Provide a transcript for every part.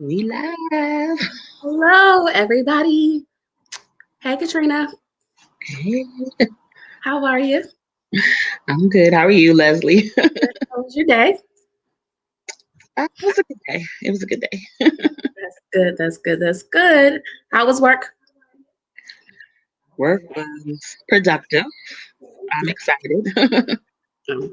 We live. Hello, everybody. Hey, Katrina. Hey, How are you? I'm good. How are you, Leslie? How was your day? It was a good day. It was a good day. That's good. That's good. That's good. How was work? Work was productive. I'm excited. Um,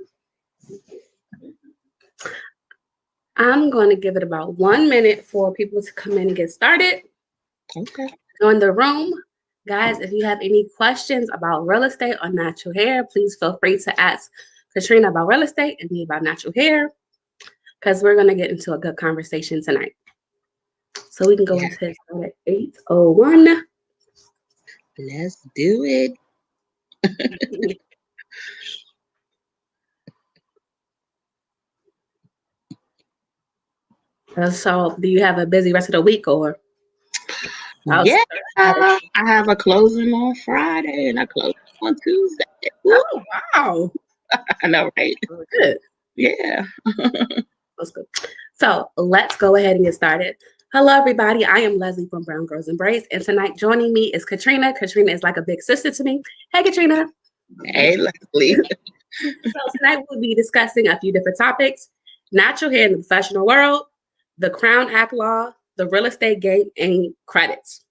I'm going to give it about 1 minute for people to come in and get started. Okay. Join the room. Guys, if you have any questions about real estate or natural hair, please feel free to ask Katrina about real estate and me about natural hair because we're going to get into a good conversation tonight. So we can go Yeah, into it at 8:01. let's do it. So, do you have a busy rest of the week or how's Yeah, Saturday? I have a closing on Friday and I close on Tuesday. Woo! Oh, wow. I know, right? Good. Yeah. That's good. So, let's go ahead and get started. Hello, everybody. I am Leslie from Brown Girls Embrace, and tonight joining me is Katrina. Katrina is like a big sister to me. Hey, Katrina. Hey, Leslie. So, tonight we'll be discussing a few different topics: natural hair in the professional world, the Crown Act law, the real estate game, and credits.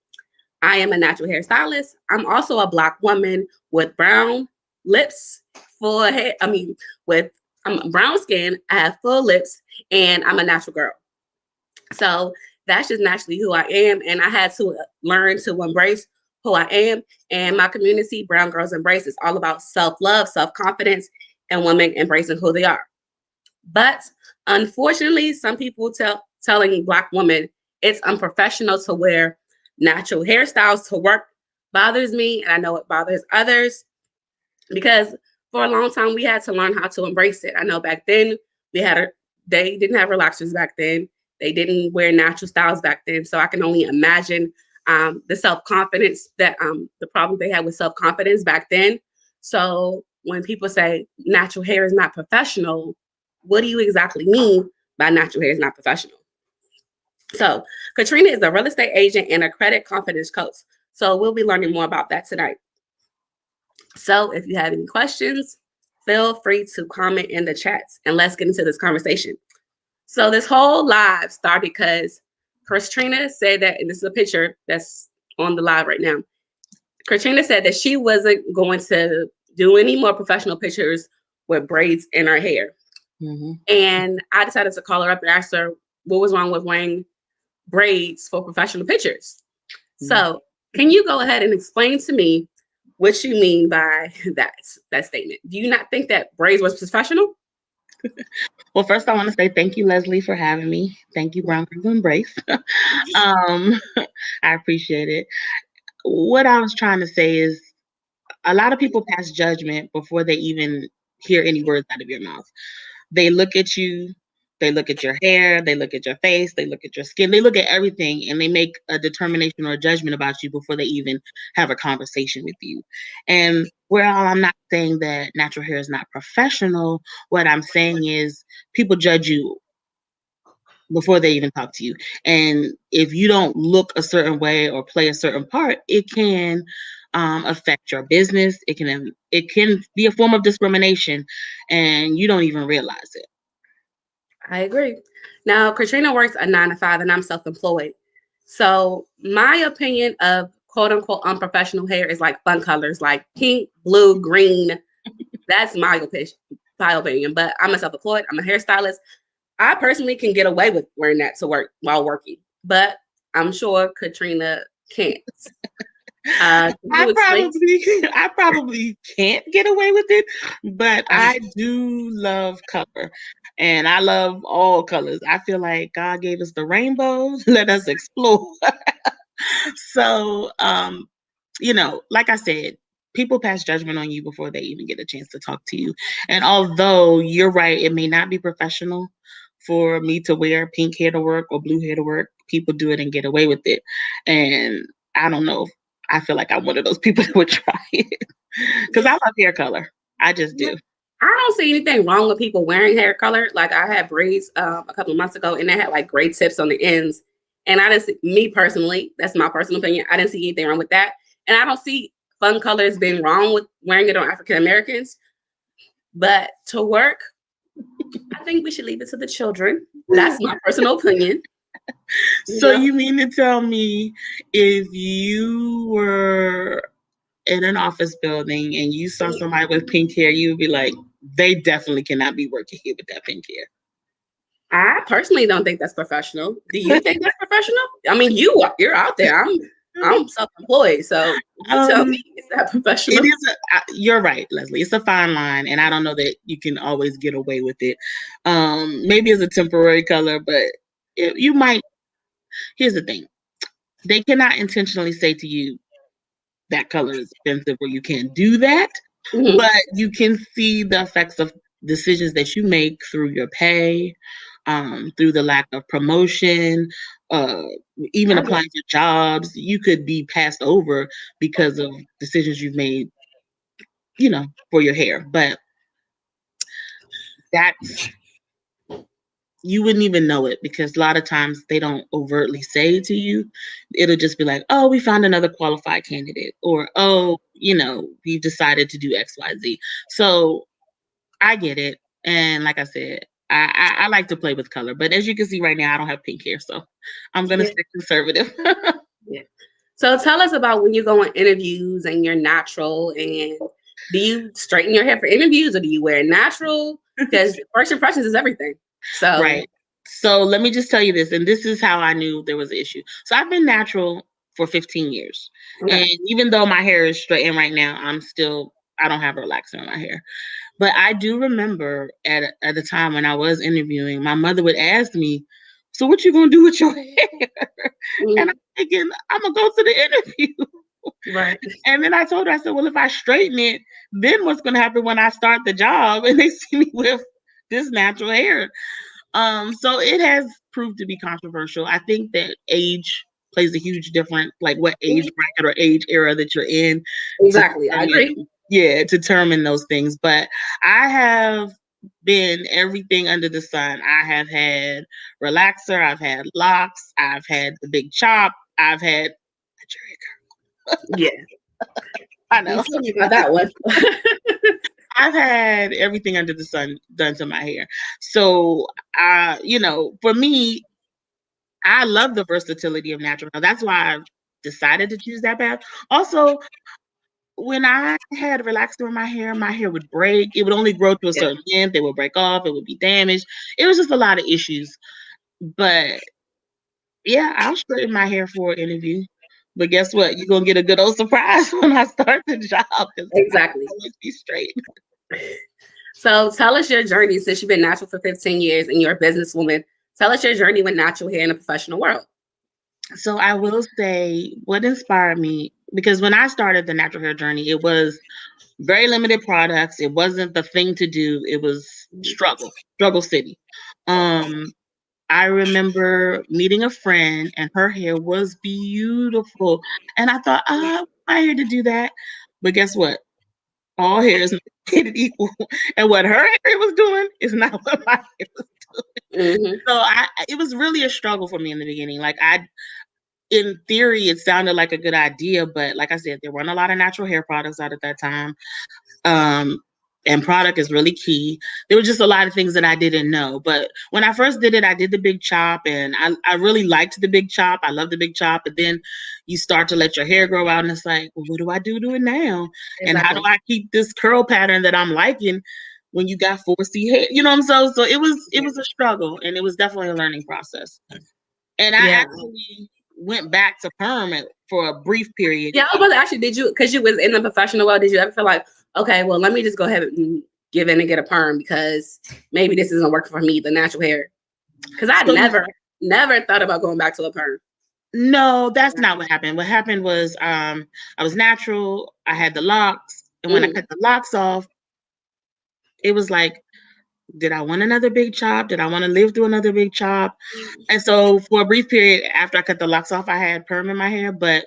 I am a natural hairstylist. I'm also a Black woman with brown lips, full hair. With I'm brown skin. I have full lips, and I'm a natural girl. So that's just naturally who I am, and I had to learn to embrace who I am. And my community, Brown Girls Embrace, is all about self-love, self-confidence, and women embracing who they are. But unfortunately, some people telling Black women it's unprofessional to wear natural hairstyles to work bothers me, and I know it bothers others because for a long time we had to learn how to embrace it. I know back then we had a they didn't have relaxers back then. They didn't wear natural styles back then. So I can only imagine the self confidence that the problem they had with self confidence back then. So when people say natural hair is not professional, what do you exactly mean by natural hair is not professional? So Katrina is a real estate agent and a credit confidence coach. So we'll be learning more about that tonight. So if you have any questions, feel free to comment in the chats and let's get into this conversation. So this whole live started because Katrina said that, and this is a picture that's on the live right now. Katrina said that she wasn't going to do any more professional pictures with braids in her hair. Mm-hmm. And I decided to call her up and ask her what was wrong with wearing braids for professional pictures. So can you go ahead and explain to me what you mean by that statement? Do you not think that braids was professional? Well, first, I want to say thank you, Leslie, for having me. Thank you, Brown Girls Embrace. um, I appreciate it. What I was trying to say is a lot of people pass judgment before they even hear any words out of your mouth. They look at you, they look at your hair, they look at your face, they look at your skin, they look at everything and they make a determination or a judgment about you before they even have a conversation with you. And while I'm not saying that natural hair is not professional, what I'm saying is people judge you before they even talk to you. And if you don't look a certain way or play a certain part, it can affect your business. It can be a form of discrimination, and you don't even realize it. I agree. Now, Katrina works a 9 to 5 and I'm self employed. So, my opinion of quote unquote unprofessional hair is like fun colors like pink, blue, green. That's my opinion. But I'm a self employed, I'm a hairstylist. I personally can get away with wearing that to work while working, but I'm sure Katrina can't. Can I you explain? probably I probably can't get away with it, but I do love color. And I love all colors. I feel like God gave us the rainbow. Let us explore. So, like I said, people pass judgment on you before they even get a chance to talk to you. And although you're right, it may not be professional for me to wear pink hair to work or blue hair to work. People do it and get away with it. And I don't know. I feel like I'm one of those people that would try it because I love hair color. I just do. I don't see anything wrong with people wearing hair color. Like I had braids a couple of months ago, and they had like gray tips on the ends, And I didn't see, me personally, that's my personal opinion, I didn't see anything wrong with that. And I don't see fun colors being wrong with wearing it on African Americans. But to work, I think we should leave it to the children. That's my personal opinion. So you mean to tell me if you were in an office building and you saw somebody with pink hair, you would be like, they definitely cannot be working here with that pink hair? I personally don't think that's professional. Do you think that's professional? I mean, you're out there. I'm self-employed, so tell me, is that professional? It is. You're right, Leslie. It's a fine line, and I don't know that you can always get away with it. Maybe it's a temporary color, but you might. Here's the thing: they cannot intentionally say to you that color is expensive, or you can't do that. Mm-hmm. But you can see the effects of decisions that you make through your pay, through the lack of promotion, even applying for jobs. You could be passed over because of decisions you've made, for your hair. But that's, you wouldn't even know it, because a lot of times they don't overtly say it to you. It'll just be like, oh, we found another qualified candidate, or, oh, we've decided to do XYZ. So I get it. And like I said, I like to play with color, but as you can see right now, I don't have pink hair, so I'm going to stick conservative. Yeah. So tell us about when you go on interviews and you're natural, and do you straighten your hair for interviews, or do you wear natural? Because first impressions is everything. So right. So let me just tell you this, and this is how I knew there was an issue. So I've been natural for 15 years. Okay. And even though my hair is straightened right now, I don't have a relaxer in my hair. But I do remember at the time when I was interviewing, my mother would ask me, so what you gonna do with your hair? Mm-hmm. And I'm thinking, I'm gonna go to the interview. Right. And then I told her, I said, well, if I straighten it, then what's gonna happen when I start the job and they see me with this natural hair? So it has proved to be controversial. I think that age plays a huge difference, like what age bracket or age era that you're in. Exactly. I agree. Yeah, determine those things. But I have been everything under the sun. I have had relaxer, I've had locks, I've had the big chop, I've had yeah. I know. You told me about that one. I've had everything under the sun done to my hair. So for me, I love the versatility of natural hair. That's why I've decided to choose that path. Also, when I had relaxer in my hair would break. It would only grow to a certain length. It would break off. It would be damaged. It was just a lot of issues. But yeah, I'll straighten my hair for an interview. But guess what? You're going to get a good old surprise when I start the job. Exactly. I always be straight. So tell us your journey, since you've been natural for 15 years and you're a businesswoman. Tell us your journey with natural hair in the professional world. So I will say what inspired me, because when I started the natural hair journey, it was very limited products. It wasn't the thing to do. It was struggle city. I remember meeting a friend and her hair was beautiful. And I thought, I'm here to do that. But guess what? All hair is not created equal. And what her hair was doing is not what my hair was doing. Mm-hmm. So it was really a struggle for me in the beginning. Like in theory, it sounded like a good idea, but like I said, there weren't a lot of natural hair products out at that time. And product is really key. There were just a lot of things that I didn't know. But when I first did it, I did the big chop, and I really liked the big chop. I love the big chop. But then you start to let your hair grow out, and it's like, well, what do I do to it now? Exactly. And how do I keep this curl pattern that I'm liking when you got 4C hair? You know what I'm saying? So it was a struggle, and it was definitely a learning process. And I actually went back to perm for a brief period. Yeah, I was about to ask you, because you was in the professional world, did you ever feel like, okay, well, let me just go ahead and give in and get a perm because maybe this isn't working for me, the natural hair? Because I never thought about going back to a perm. No, that's not what happened. What happened was I was natural. I had the locks. And when I cut the locks off, it was like, did I want another big chop? Did I want to live through another big chop? And so for a brief period after I cut the locks off, I had perm in my hair, but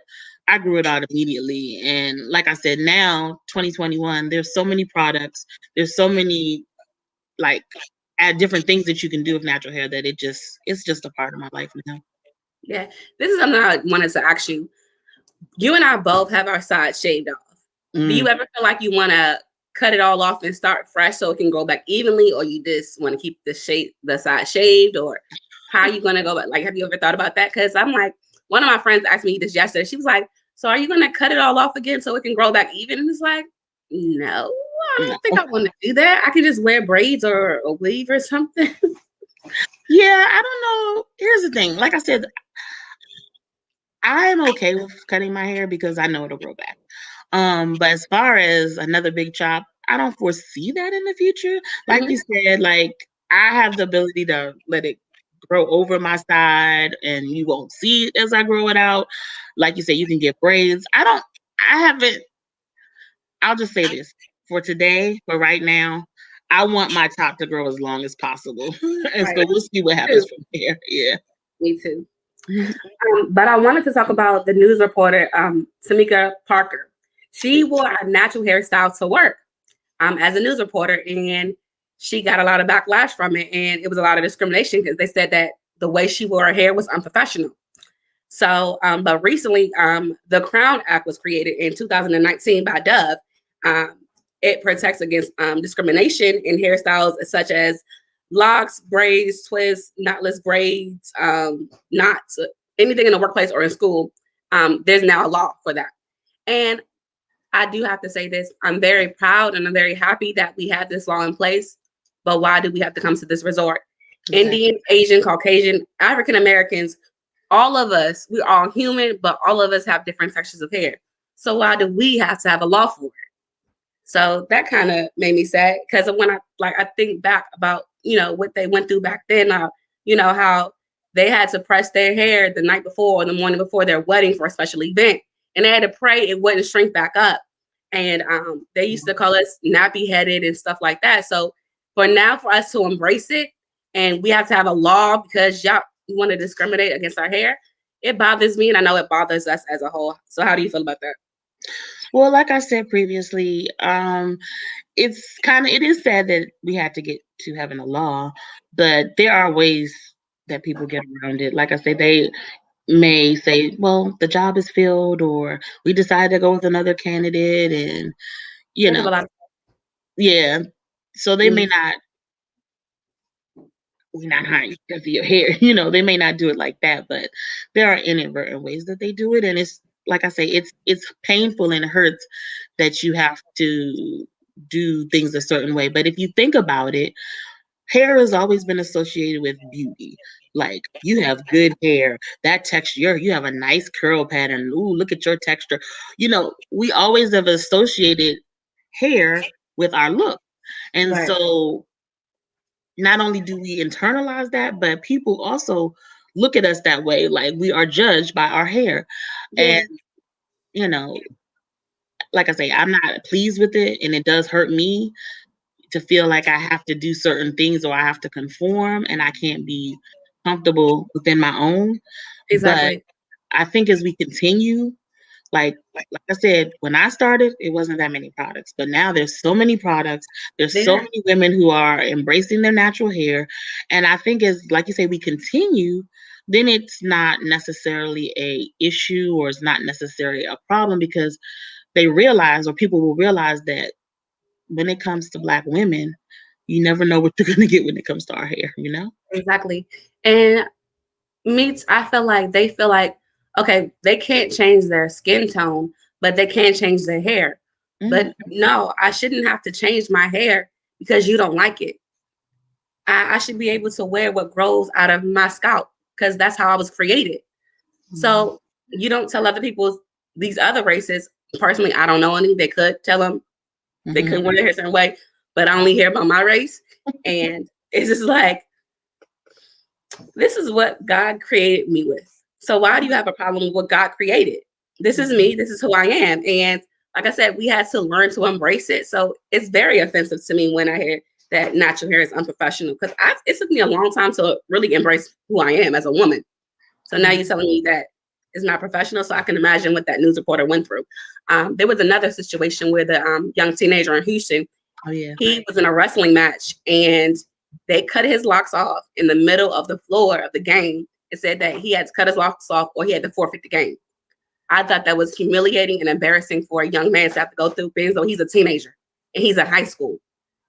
I grew it out immediately. And like I said, now 2021, there's so many products. There's so many different things that you can do with natural hair that it's just a part of my life now. Yeah, this is something I wanted to ask you. You and I both have our sides shaved off. Do Mm. you ever feel like you want to cut it all off and start fresh so it can grow back evenly, or you just want to keep the side shaved, or how are you gonna go? Like, have you ever thought about that? Because I'm like, one of my friends asked me this yesterday. She was like, "So are you gonna cut it all off again so it can grow back even?" And it's like, no, I No. don't think I want to do that. I could just wear braids or a weave or something. Yeah, I don't know. Here's the thing. Like I said, I'm okay with cutting my hair because I know it'll grow back. But as far as another big chop, I don't foresee that in the future. Like Mhm. you said, like I have the ability to let it grow over my side and you won't see it as I grow it out. Like you said, you can get braids. I haven't, I'll just say this for today, for right now, I want my top to grow as long as possible. And Right. so we'll see what Too. happens from there. Yeah. Me too. But I wanted to talk about the news reporter, Tamika Parker. She wore a natural hairstyle to work as a news reporter, and she got a lot of backlash from it. And it was a lot of discrimination because they said that the way she wore her hair was unprofessional. So, but recently, the Crown Act was created in 2019 by Dove. Um, it protects against discrimination in hairstyles such as locks, braids, twists, knotless braids, knots, anything in the workplace or in school. There's now a law for that. And I do have to say this, I'm very proud and I'm very happy that we have this law in place. But why do we have to come to this resort? Exactly. Indian, Asian, Caucasian, African Americans, all of us, we're all human, but all of us have different textures of hair. So why do we have to have a law for it? So that kind of made me sad because when I think back about what they went through back then, how they had to press their hair the night before or the morning before their wedding for a special event, and they had to pray it wouldn't shrink back up. And they used to call us nappy headed and stuff like that. So for us to embrace it, and we have to have a law because y'all want to discriminate against our hair, it bothers me, and I know it bothers us as a whole. So how do you feel about that? Well, like I said previously, it is sad that we had to get to having a law, but there are ways that people get around it. Like I said, they may say, well, the job is filled, or we decided to go with another candidate, and you Think of know, a lot. yeah. So they may Mm, not we're not hiring you because of your hair. They may not do it like that, but there are inadvertent ways that they do it, and it's like I say, it's painful and it hurts that you have to do things a certain way. But if you think about it, hair has always been associated with beauty. Like you have good hair, that texture, you have a nice curl pattern. Ooh, look at your texture. We always have associated hair with our look. And right. so not only do we internalize that, but people also look at us that way. Like we are judged by our hair. And, Yeah. you know, like I say, I'm not pleased with it. And it does hurt me to feel like I have to do certain things or I have to conform and I can't be comfortable within my own. But Exactly. I think as we continue, like like I said, when I started, it wasn't that many products, but now there's so many products. There's so Yeah. many women who are embracing their natural hair, and I think as like you say, we continue, then it's not necessarily a issue or it's not necessarily a problem because they realize or people will realize that when it comes to Black women, you never know what you're going to get when it comes to our hair. Exactly. And I feel like they feel like, okay, they can't change their skin tone, but they can change their hair. Mm, But no, I shouldn't have to change my hair because you don't like it. I should be able to wear what grows out of my scalp because that's how I was created. mm, So you don't tell other people, these other races. Personally, I don't know any. They could tell them they mhm. couldn't wear their hair a certain way, but I only hear about my race. And it's just like, this is what God created me with. So why do you have a problem with what God created? This is me. This is who I am. And like I said, we had to learn to embrace it. So it's very offensive to me when I hear that natural hair is unprofessional because it took me a long time to really embrace who I am as a woman. So now you're telling me that it's not professional. So I can imagine what that news reporter went through. There was another situation where the young teenager in Houston, Oh yeah. he was in a wrestling match and they cut his locks off in the middle of the floor of the game. It said that he had to cut his locks off or he had to forfeit the game. I thought that was humiliating and embarrassing for a young man to have to go through things, though he's a teenager and he's in high school.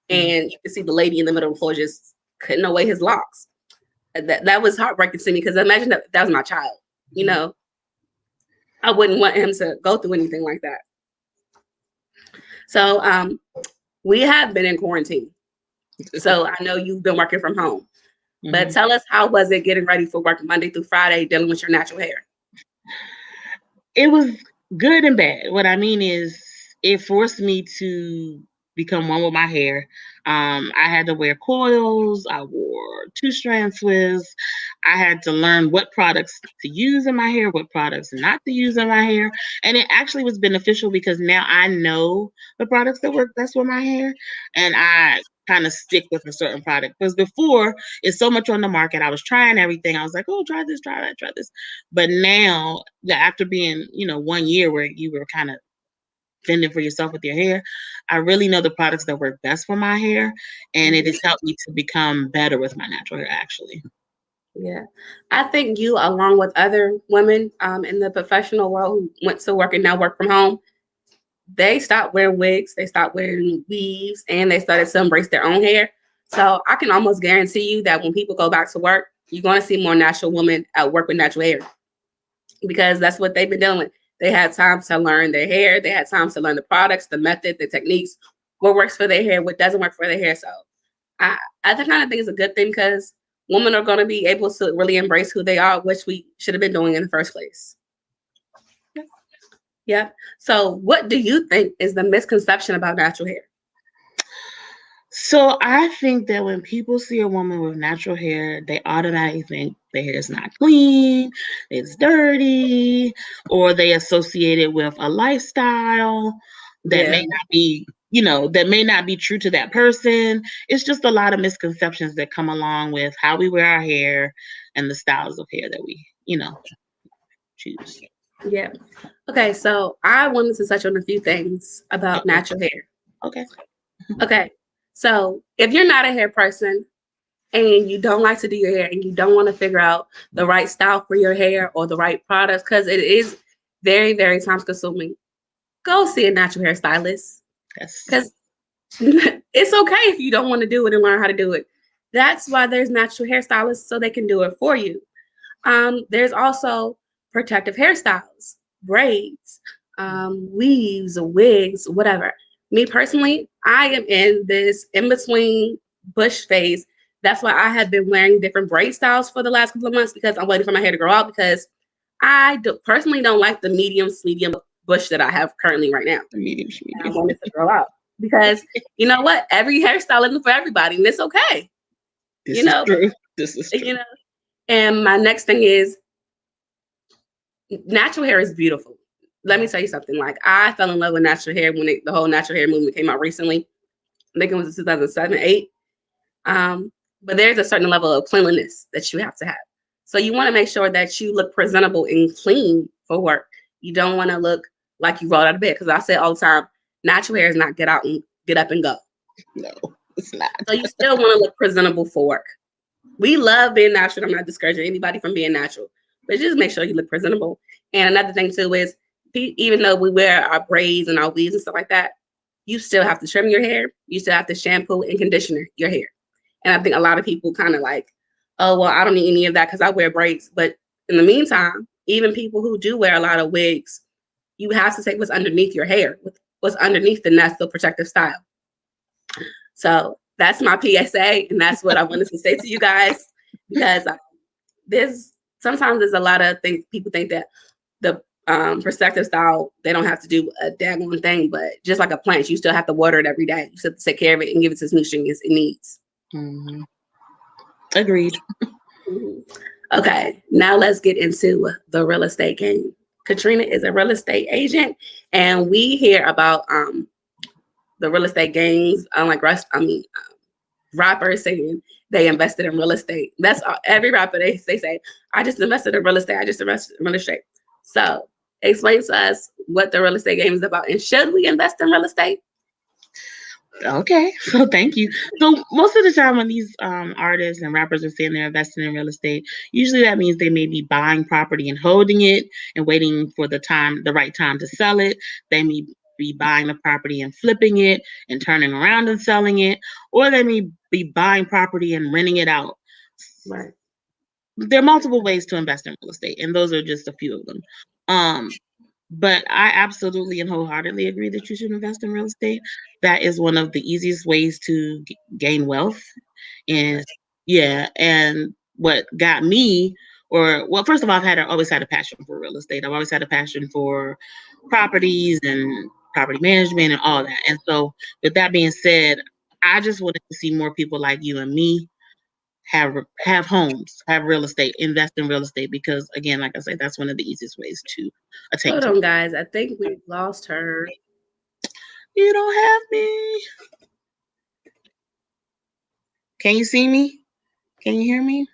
And you can see the lady in the middle of the floor just cutting away his locks. That was heartbreaking to me, because imagine that was my child, you know. I wouldn't want him to go through anything like that. So we have been in quarantine. So I know you've been working from home. But tell us, how was it getting ready for work Monday through Friday, dealing with your natural hair? It was good and bad. What I mean is, it forced me to become one with my hair. I had to wear coils. I wore 2-strand twists. I had to learn what products to use in my hair, what products not to use in my hair. And it actually was beneficial, because now I know the products that work best with my hair, and I kind of stick with a certain product. Because before, it's so much on the market. I was trying everything. I was like, oh, try this, try that, try this. But now, after being, 1 year where you were kind of fending for yourself with your hair, I really know the products that work best for my hair, and it has helped me to become better with my natural hair, actually. Yeah, I think you, along with other women in the professional world who went to work and now work from home, they stopped wearing wigs, they stopped wearing weaves, and they started to embrace their own hair. So I can almost guarantee you that when people go back to work, you're going to see more natural women at work with natural hair, because that's what they've been dealing with. They had time to learn their hair. They had time to learn the products, the method, the techniques, what works for their hair, what doesn't work for their hair. So I kind of think it's a good thing, because women are going to be able to really embrace who they are, which we should have been doing in the first place. Yeah. So what do you think is the misconception about natural hair? So I think that when people see a woman with natural hair, they automatically think their hair is not clean, it's dirty, or they associate it with a lifestyle that may not be, that may not be true to that person. It's just a lot of misconceptions that come along with how we wear our hair and the styles of hair that we, choose. Yeah. Okay. So I wanted to touch on a few things about natural hair. Okay. Okay. So if you're not a hair person and you don't like to do your hair and you don't want to figure out the right style for your hair or the right products, because it is very, very time consuming, go see a natural hair stylist. Yes. Because it's okay if you don't want to do it and learn how to do it. That's why there's natural hairstylists, so they can do it for you. There's also protective hairstyles, braids, weaves, wigs, whatever. Me personally, I am in this in-between bush phase. That's why I have been wearing different braid styles for the last couple of months, because I'm waiting for my hair to grow out, because I personally don't like the medium bush that I have currently right now. Medium. I want it to grow out, because you know what? Every hairstyle isn't for everybody, and it's okay. This is true. This is true. And my next thing is, natural hair is beautiful. Let me tell you something. Like, I fell in love with natural hair when the whole natural hair movement came out recently. I think it was in 2007, 2008. But there's a certain level of cleanliness that you have to have. So you want to make sure that you look presentable and clean for work. You don't want to look like you rolled out of bed, because I say all the time, natural hair is not get up and go. No, it's not. So you still want to look presentable for work. We love being natural. I'm not discouraging anybody from being natural, but just make sure you look presentable. And another thing too is, even though we wear our braids and our weaves and stuff like that, you still have to trim your hair. You still have to shampoo and conditioner your hair. And I think a lot of people kind of like, oh, well, I don't need any of that because I wear braids. But in the meantime, even people who do wear a lot of wigs, you have to take what's underneath your hair, what's underneath the natural protective style. So that's my PSA, and that's what I wanted to say to you guys, because sometimes there's a lot of things people think that the protective style, they don't have to do a daggone thing, but just like a plant, you still have to water it every day. You still have to take care of it and give it its nutrients it needs. Mm-hmm. Agreed. Okay, now let's get into the real estate game. Katrina is a real estate agent, and we hear about the real estate games. Unlike rappers saying they invested in real estate. That's every rapper, they say, I just invested in real estate. I just invested in real estate. So explain to us what the real estate game is about, and should we invest in real estate? Okay, so thank you. So most of the time when these artists and rappers are saying they're investing in real estate, usually that means they may be buying property and holding it and waiting for the right time to sell it. They may be buying the property and flipping it and turning around and selling it, or they may be buying property and renting it out. Right. There are multiple ways to invest in real estate, and those are just a few of them. Um, but I absolutely and wholeheartedly agree that you should invest in real estate. That is one of the easiest ways to gain wealth. And yeah, and what got me, or well, first of all, always had a passion for real estate. I've always had a passion for properties and property management and all that. And so, with that being said, I just wanted to see more people like you and me have homes, have real estate, invest in real estate because again, like I said, that's one of the easiest ways to attain Hold to. on, guys. I think we've lost her. You don't have me. Can you see me? Can you hear me?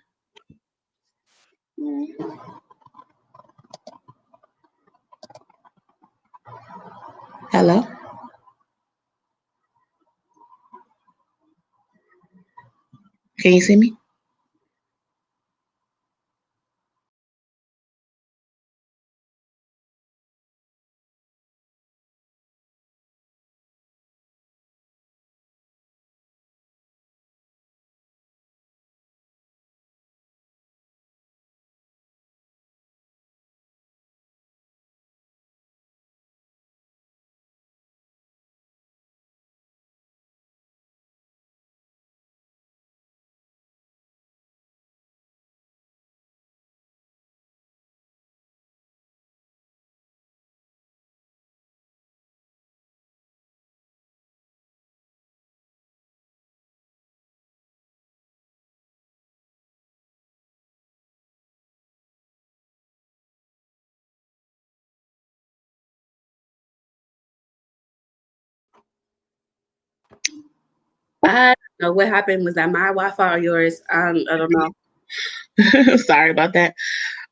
Hello? Can you see me? I don't know what happened. Was that my Wi-Fi or yours? I don't know. Sorry about that.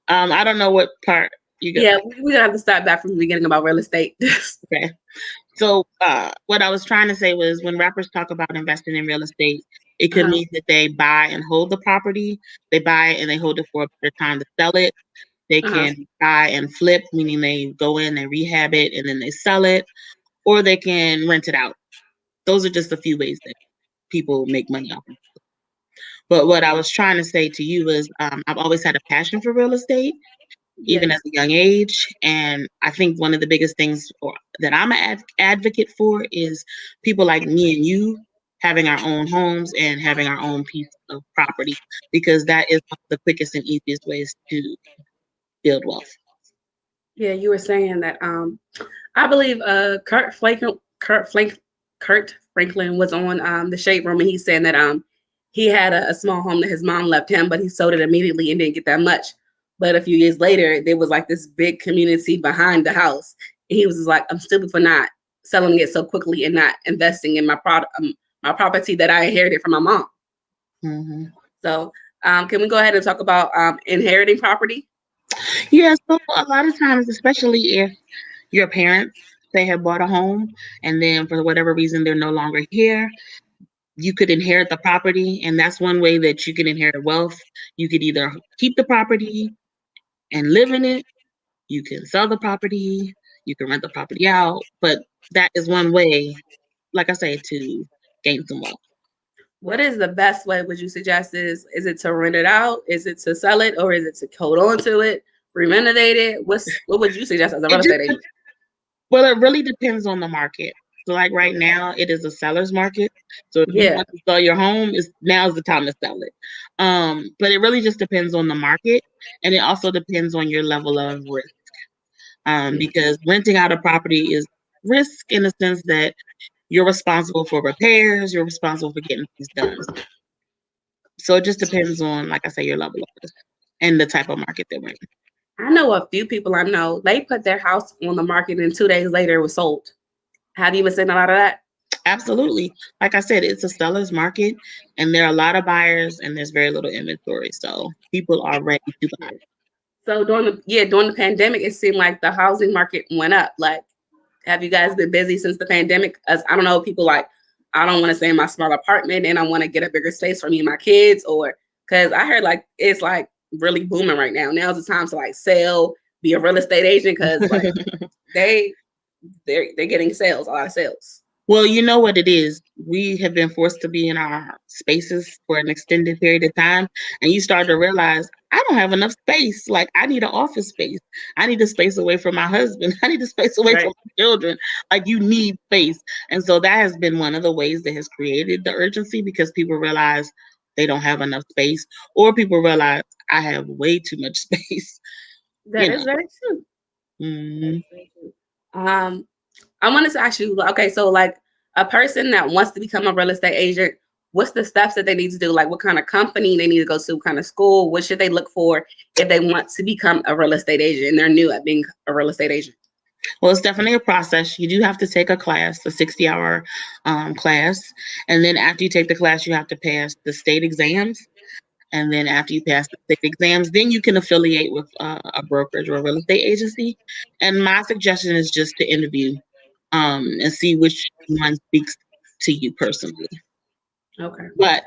I don't know what part you got. Yeah, we're gonna have to start back from the beginning about real estate. Okay. So what I was trying to say was when rappers talk about investing in real estate, it could mean that they buy and hold the property. They buy it and they hold it for a better time to sell it. They Uh-huh. can buy and flip, meaning they go in, they rehab it, and then they sell it, or they can rent it out. Those are just a few ways that people make money off of. But what I was trying to say to you is I've always had a passion for real estate, even at Yes. a young age. And I think one of the biggest things that I'm an advocate for is people like me and you having our own homes and having our own piece of property, because that is one of the quickest and easiest ways to build wealth. Yeah, you were saying that I believe Kurt Franklin was on the Shade Room, and he's saying that he had a small home that his mom left him, but he sold it immediately and didn't get that much. But a few years later, there was like this big community behind the house. And he was just like, I'm stupid for not selling it so quickly and not investing in my property that I inherited from my mom. Mm-hmm. So can we go ahead and talk about inheriting property? Yeah, so a lot of times, especially if your parents, they have bought a home and then for whatever reason they're no longer here, you could inherit the property. And that's one way that you can inherit wealth. You could either keep the property and live in it, you can sell the property, you can rent the property out. But that is one way, like I say, to gain some wealth. What is the best way would you suggest is it to rent it out? Is it to sell it or is it to hold on to it, renovate it? What would you suggest as a It real just estate agent? Well, it really depends on the market. So like right now, it is a seller's market. So if you Yeah. want to sell your home, now's the time to sell it. But it really just depends on the market, and it also depends on your level of risk. Because renting out a property is risk in the sense that you're responsible for repairs, you're responsible for getting things done. So it just depends on, like I say, your level of risk and the type of market that we're in. I know a few people I know, they put their house on the market and 2 days later it was sold. Have you been seeing a lot of that? Absolutely. Like I said, it's a seller's market and there are a lot of buyers and there's very little inventory. So people are ready to buy. So during the pandemic, it seemed like the housing market went up. Like, have you guys been busy since the pandemic? As I don't know, people like I don't want to stay in my small apartment and I want to get a bigger space for me and my kids, or because I heard like it's like really booming right now. Now's the time to like sell, be a real estate agent because like they're getting sales, a lot of sales. Well, you know what it is. We have been forced to be in our spaces for an extended period of time, and you start to realize I don't have enough space. Like I need an office space. I need a space away from my husband. I need a space away from Right. my children. Like you need space, and so that has been one of the ways that has created the urgency because people realize they don't have enough space, or people realize I have way too much space. That You is know. very true. That Mhm. is very true. I wanted to ask you, okay, so like a person that wants to become a real estate agent, what's the steps that they need to do? Like what kind of company they need to go to, what kind of school, what should they look for if they want to become a real estate agent and they're new at being a real estate agent? Well, it's definitely a process. You do have to take a class, a 60-hour class. And then after you take the class, you have to pass the state exams. And then after you pass the state exams, then you can affiliate with a brokerage or a real estate agency. And my suggestion is just to interview and see which one speaks to you personally. Okay. But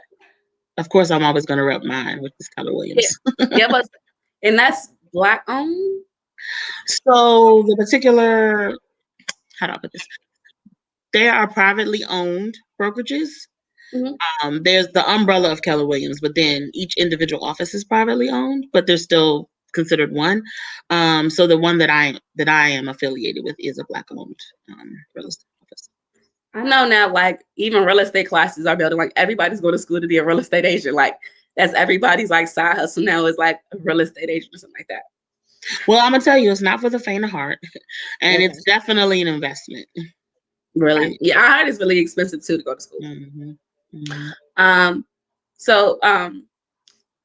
of course, I'm always going to rep mine, which is Keller Yeah. Williams. Yeah, but and that's Black owned? So the particular, how do I put this? They are privately owned brokerages. Mhm. There's the umbrella of Keller Williams, but then each individual office is privately owned, but they're still considered one. So the one that I am affiliated with is a Black owned real estate office. I know now, like even real estate classes are building. Like everybody's going to school to be a real estate agent. Like that's everybody's like side hustle now is like a real estate agent or something like that. Well, I'm gonna tell you, it's not for the faint of heart, and Okay. it's definitely an investment. Really? Right. Yeah, I heard it's really expensive too to go to school. hmm hmm Um, so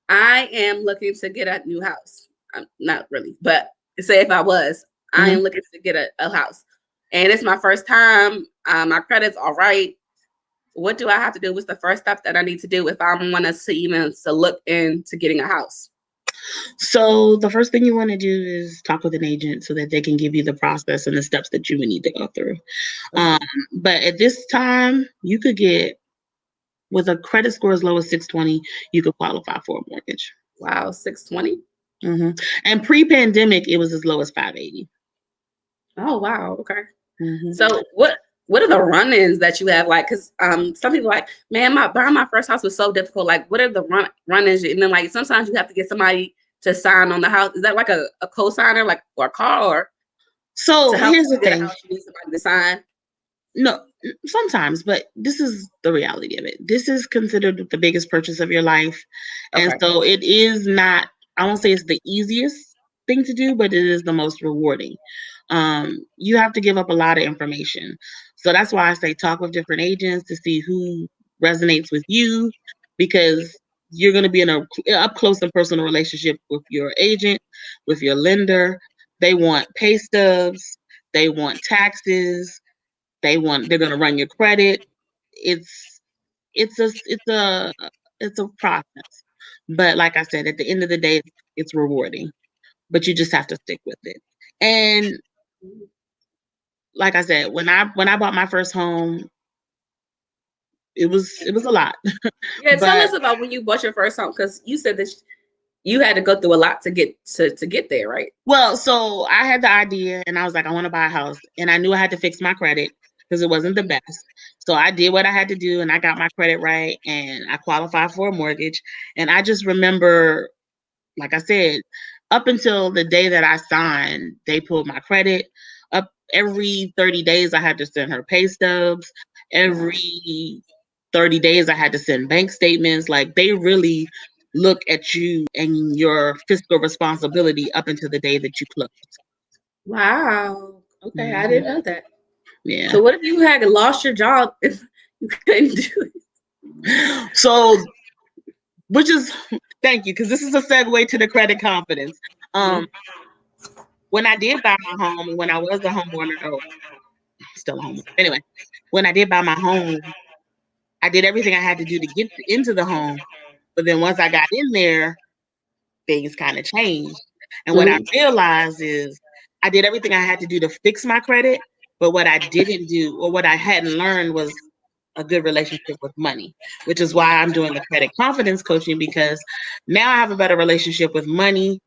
I am looking to get a new house. Not really, but say if I was, I hmm am looking to get a house, and it's my first time. My credit's all right. What do I have to do? What's the first step that I need to do if I want to even to look into getting a house? So the first thing you want to do is talk with an agent so that they can give you the process and the steps that you would need to go through. Um, Okay. but at this time, you could get with a credit score as low as 620, you could qualify for a mortgage. Wow, 620. hmm And pre-pandemic, it was as low as 580. Oh wow. Okay. hmm So what are the run-ins that you have? Like, cause some people are like, man, my buying my first house was so difficult. Like, what are the run-ins? And then like sometimes you have to get somebody to sign on the house. Is that like a co-signer, like or a car, or to So help here's the you get a thing. house, you need somebody to sign? No, sometimes, but this is the reality of it. This is considered the biggest purchase of your life. And Okay. so it is not, I won't say it's the easiest thing to do, but it is the most rewarding. You have to give up a lot of information. So that's why I say talk with different agents to see who resonates with you because you're going to be in a up close and personal relationship with your agent, with your lender. They want pay stubs, they want taxes, they're gonna run your credit. It's it's a it's a it's a process. But like I said, at the end of the day, it's rewarding. But you just have to stick with it. And like I said, when I bought my first home, it was a lot. Yeah, tell But us about when you bought your first home, because you said that you had to go through a lot to get to get there, right? well, so I had the idea and I was like, I want to buy a house. And I knew I had to fix my credit because it wasn't the best. So I did what I had to do and I got my credit right and I qualified for a mortgage. And I just remember, like I said, up until the day that I signed, they pulled my credit. Up every 30 days, I had to send her pay stubs. Wow. Every 30 days, I had to send bank statements. Like they really look at you and your fiscal responsibility up until the day that you close. Wow. Okay, I Mhm. didn't know that. Yeah. So what if you had lost your job if you couldn't do it? So, which is, thank you, because this is a segue to the credit confidence. Um, Mhm. when I did buy my home and when I was a homeowner, oh, still a homeowner. Anyway, when I did buy my home, I did everything I had to do to get into the home. But then once I got in there, things kind of changed. And what I Mhm. realized is I did everything I had to do to fix my credit. But what I didn't do or what I hadn't learned was a good relationship with money, which is why I'm doing the credit confidence coaching, because now I have a better relationship with money.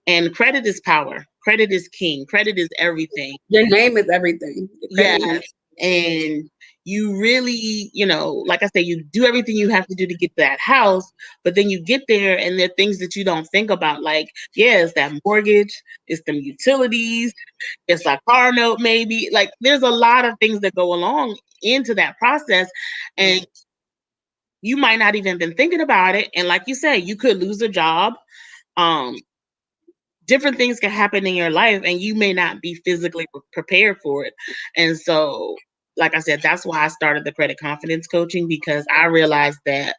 And credit is power. Credit is king. Credit is everything. Your name is everything. Your credit Yes. And you really, like I say, you do everything you have to do to get to that house, but then you get there and there are things that you don't think about. Like, it's that mortgage, it's them utilities, it's a car note, maybe. Like, there's a lot of things that go along into that process. And you might not even been thinking about it. And like you say, you could lose a job. Different things can happen in your life and you may not be physically prepared for it. And so, like I said, that's why I started the credit confidence coaching, because I realized that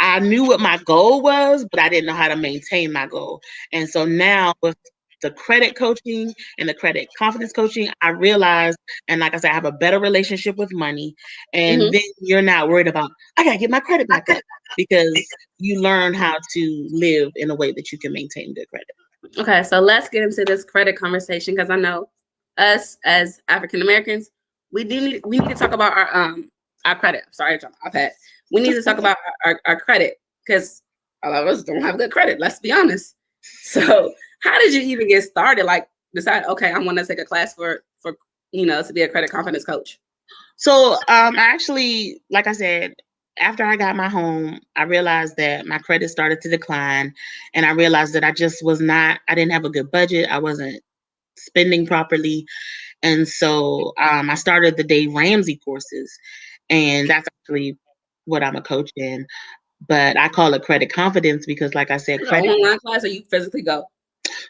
I knew what my goal was, but I didn't know how to maintain my goal. And so now with the credit coaching and the credit confidence coaching, I realized, and like I said, I have a better relationship with money. And then you're not worried about, I got to get my credit back up, because you learn how to live in a way that you can maintain good credit. Okay, so let's get into this credit conversation, because I know us as African Americans, we need to talk about our credit. Sorry, I've had. We need to talk about our credit, because a lot of us don't have good credit. Let's be honest. So, how did you even get started? Like, decide, okay, I want to take a class for to be a credit confidence coach. So, actually, like I said, after I got my home, I realized that my credit started to decline, and I realized that I didn't have a good budget. I wasn't spending properly. And so I started the Dave Ramsey courses, and that's actually what I'm a coach in. But I call it credit confidence because, like I said, credit online class, or you physically go?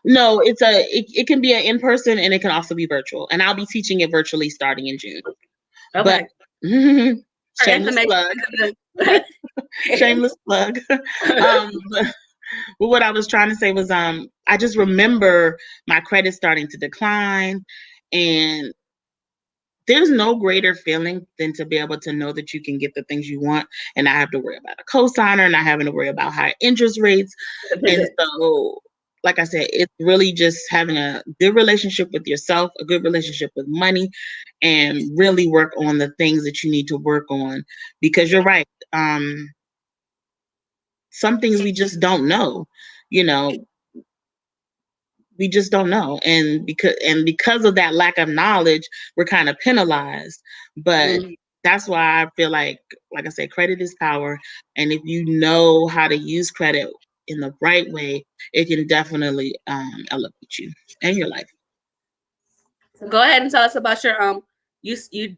No, it can be an in-person and it can also be virtual. And I'll be teaching it virtually starting in June. Okay. But shameless plug. Shameless plug. But what I was trying to say was I just remember my credit starting to decline, and there's no greater feeling than to be able to know that you can get the things you want and not have to worry about a cosigner, not having to worry about high interest rates. And so, like I said, it's really just having a good relationship with yourself, a good relationship with money, and really work on the things that you need to work on. Because you're right. Some things we just don't know, we just don't know. And because of that lack of knowledge, we're kind of penalized. But that's why I feel like I said, credit is power. And if you know how to use credit in the right way, it can definitely elevate you and your life. So go ahead and tell us about your you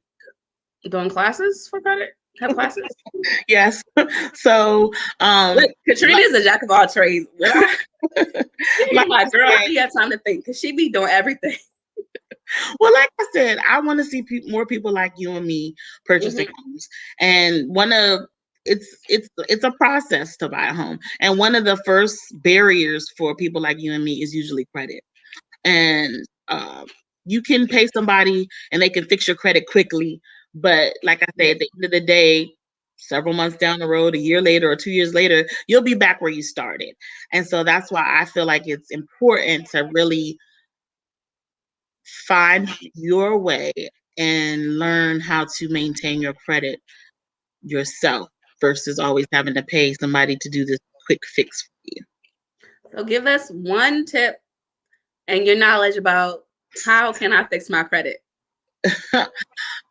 doing classes for credit? Have classes? Yes. So look, Katrina is a jack of all trades. Like, girl, how do you have time to think? Because she be doing everything. Well, like I said, I want to see more people like you and me purchasing homes. And it's a process to buy a home. And one of the first barriers for people like you and me is usually credit. And you can pay somebody and they can fix your credit quickly. But like I said, at the end of the day, several months down the road, a year later or 2 years later, you'll be back where you started. And so that's why I feel like it's important to really find your way and learn how to maintain your credit yourself versus always having to pay somebody to do this quick fix for you. So give us one tip and your knowledge about how can I fix my credit.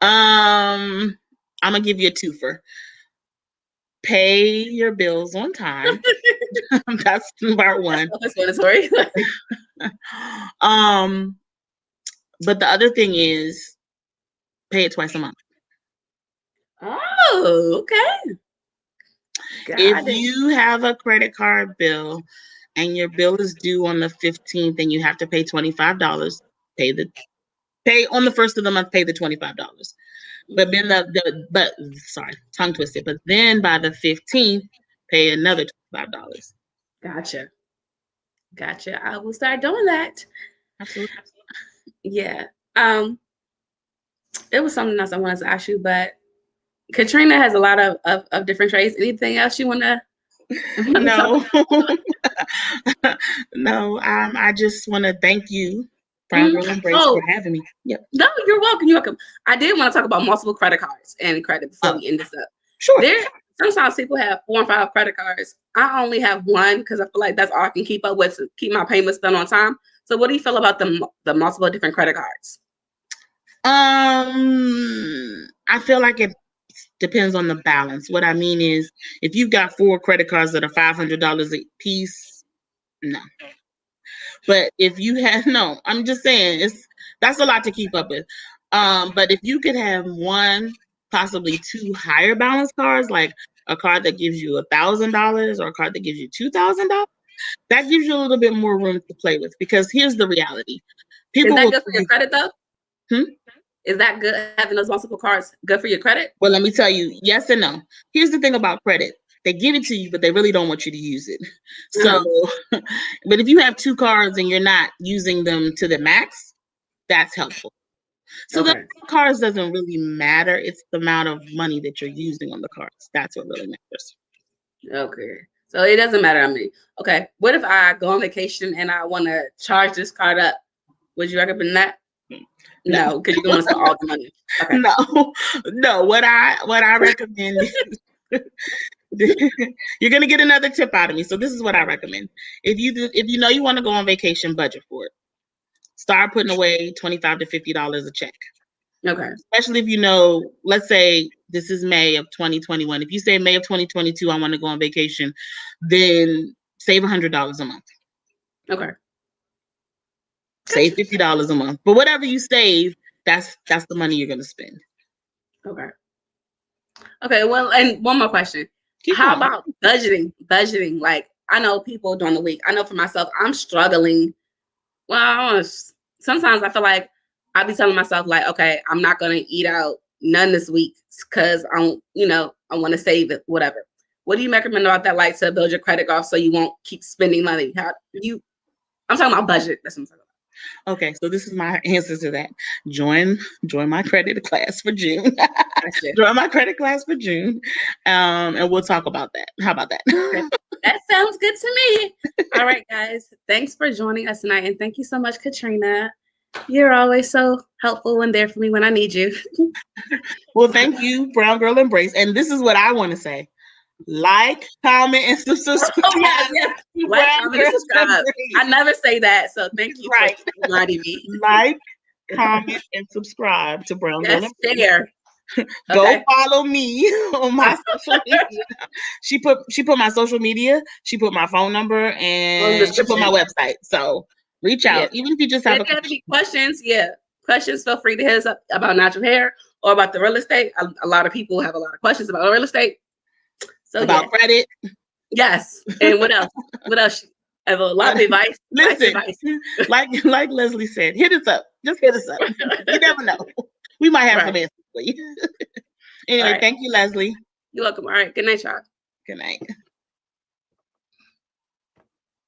I'm gonna give you a twofer. Pay your bills on time. That's part one. But the other thing is pay it twice a month. Oh, okay. If you have a credit card bill and your bill is due on the 15th and you have to pay $25, pay on the first of the month, pay the $25. But then tongue twisted. But then by the 15th, pay another $25. Gotcha. I will start doing that. Absolutely. Yeah. It was something else I wanted to ask you, but Katrina has a lot of different trades. Anything else you want to? No. No. I just want to thank you Brown Girl Embrace, Oh, for having me. Yep. no, you're welcome. You're welcome. I did want to talk about multiple credit cards and credit before we end this up. Sure. Sometimes people have 4 and 5 credit cards. I only have one because I feel like that's all I can keep up with to keep my payments done on time. So what do you feel about the multiple different credit cards? I feel like it depends on the balance. What I mean is, if you've got 4 credit cards that are $500 a piece, no. But if you have no, I'm just saying that's a lot to keep up with. But if you could have 1, possibly 2 higher balance cards, like a card that gives you $1,000 or a card that gives you $2,000, that gives you a little bit more room to play with. Because here's the reality: Is that good for your credit though? Hmm? Is that good, having those multiple cards good for your credit? Well, let me tell you, yes and no. Here's the thing about credit. They give it to you, but they really don't want you to use it. So, but if you have 2 cards and you're not using them to the max, that's helpful. So the cards doesn't really matter. It's the amount of money that you're using on the cards. That's what really matters. Okay. So it doesn't matter how many. Okay. What if I go on vacation and I want to charge this card up? Would you recommend that? No, because you don't want to spend all the money. Okay. No. What I recommend is you're gonna get another tip out of me. So this is what I recommend. If you know you want to go on vacation, budget for it. Start putting away $25 to $50 a check. Okay. Especially if you know, let's say this is May of 2021. If you say May of 2022, I want to go on vacation, then save $100 a month. Okay. Save $50 a month. But whatever you save, that's the money you're going to spend. Okay. Okay. Well, and one more question. How about budgeting? Budgeting. Like, I know people during the week. I know for myself, I'm struggling. Well, sometimes I feel like I'll be telling myself, like, okay, I'm not going to eat out none this week because I want to save it, whatever. What do you recommend about that, like, to build your credit off so you won't keep spending money? I'm talking about budget. That's what I'm talking about. Okay, so this is my answer to that. Join my credit class for June. Join my credit class for June, and we'll talk about that. How about that? That sounds good to me. All right, guys. Thanks for joining us tonight, and thank you so much, Katrina. You're always so helpful and there for me when I need you. Well, thank you, Brown Girl Embrace. And this is what I want to say. Like, comment, and subscribe. Oh, yes. Like, comment, and subscribe. I never say that, so thank you for reminding me. Like, comment, and subscribe to Brown Girl Embrace. Share. Go follow me on my social media. She put my social media. She put my phone number, and she put my website. So reach out, even if you just have if you have any questions. Questions. Feel free to hit us up about natural hair or about the real estate. A lot of people have a lot of questions about real estate. So about credit. Yes. And what else? What else? I have a lot of advice. Listen, like Leslie said, hit us up. Just hit us up. You never know. We might have some answers for you. Anyway, thank you, Leslie. You're welcome. All right. Good night, y'all. Good night.